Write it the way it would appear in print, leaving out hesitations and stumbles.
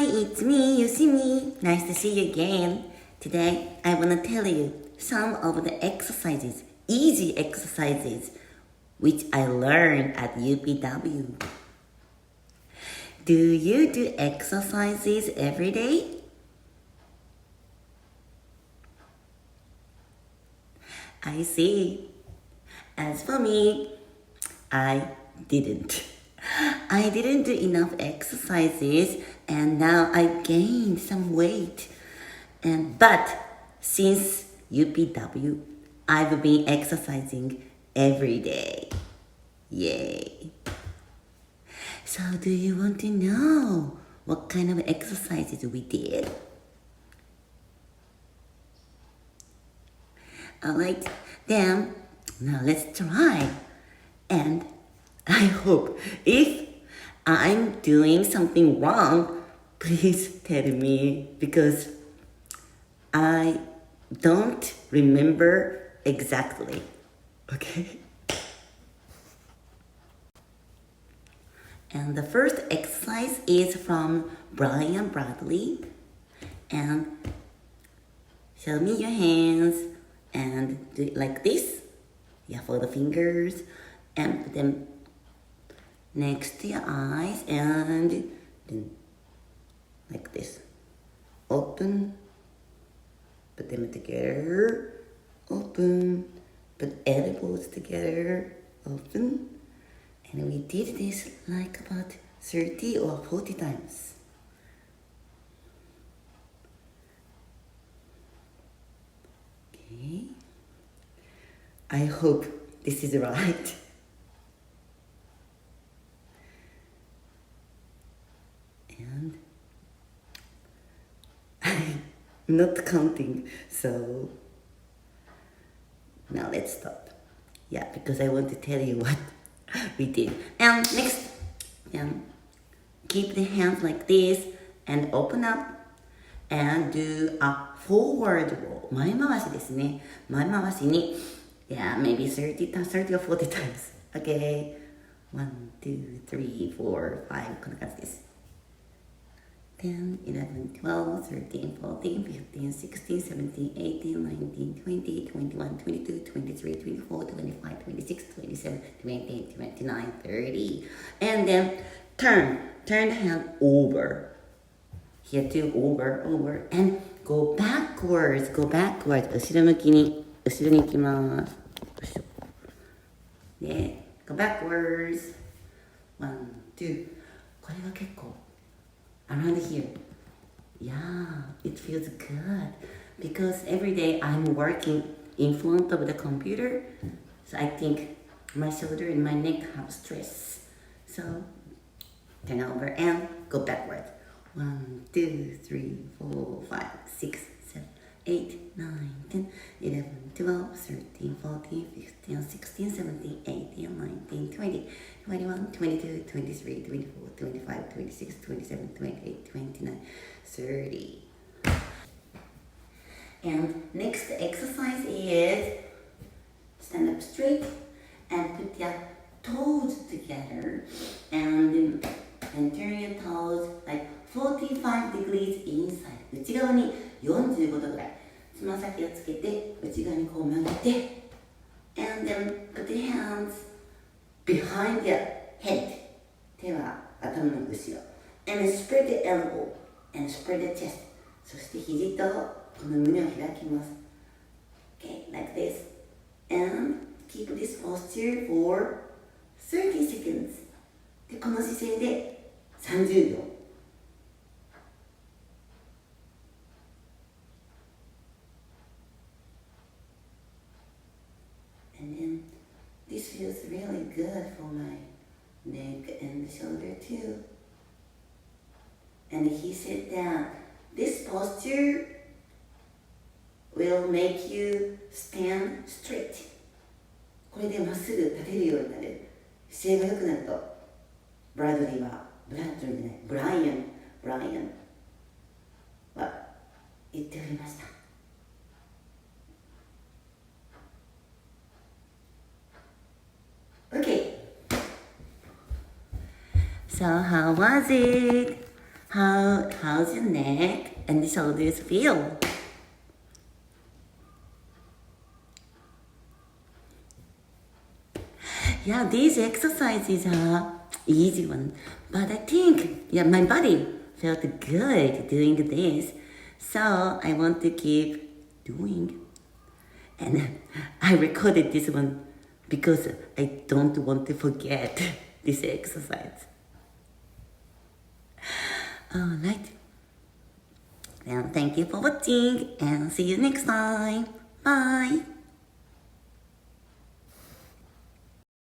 it's me, Yoshimi. Nice to see you again. Today, I want to tell you some of the exercises, easy exercises, which I learned at UPW. Do you do exercises every day? I see. As for me, I didn't. I didn't do enough exercises and now I gained some weight. But since UPW, I've been exercising every day. Yay. So do you want to know what kind of exercises we did? Alright, then now let's try. And I hope if I'm doing something wrong, please tell me because I don't remember exactly. Okay? And the first exercise is from Brian Bradley. And show me your hands and do it like this. Yeah, for the fingers and put them next to your eyes and then like this. Open, put them together, open, put elbows together, open. And we did this like about 30 or 40 times. Okay. I hope this is right. And I'm not counting, so now let's stop. Yeah, because I want to tell you what we did. And next, keep the hands like this and open up and do a forward roll. 前回しですね。前回しに Yeah, maybe 30 or 40 times. Okay. 1, 2, 3, 4, 5. こんな感じです。10, 11, 12, 13, 14, 15, 16, 17, 18, 19, 20, 21, 22, 23, 24, 25, 26, 27, 28, 29, 30. And then turn the hand over. Here too, over. And go backwards. 後ろに行きます。で、go backwards. 1, 2. これは結構around here. Yeah, it feels good because every day I'm working in front of the computer. So I think my shoulder and my neck have stress. So turn over and go backwards. 1, 2, 3, 4, 5, 6, 7, 8, 9, 10, 11, 12, 13, 14, 15, 16, 17, 18, 19, 20, 21, 22, 23, 24, 25, 26, 27, 28, 29, 30. And next exercise is stand up straight and put your toes together and turn your toes like 45 degrees inside. 内側に45度ぐらい。つま先をつけて内側にこう曲げて and then put your hands behind your head. 手は頭の後ろ and spread the elbow and spread the chest. そして肘とこの胸を開きます。Okay, like this. And keep this posture for 30 seconds. で、この姿勢で30秒。And then this feels really good for my neck and shoulder too. And he said that this posture will make you stand straight. これでまっすぐ立てるようになる。姿勢が良くなると、ブライアンは言っておりました。Okay. So how was it? How's your neck and the shoulders feel? Yeah, these exercises are easy one, but I think my body felt good doing this, so I want to keep doing. And I recorded this one because I don't want to forget this exercise. Alright. Well, thank you for watching and see you next time. Bye.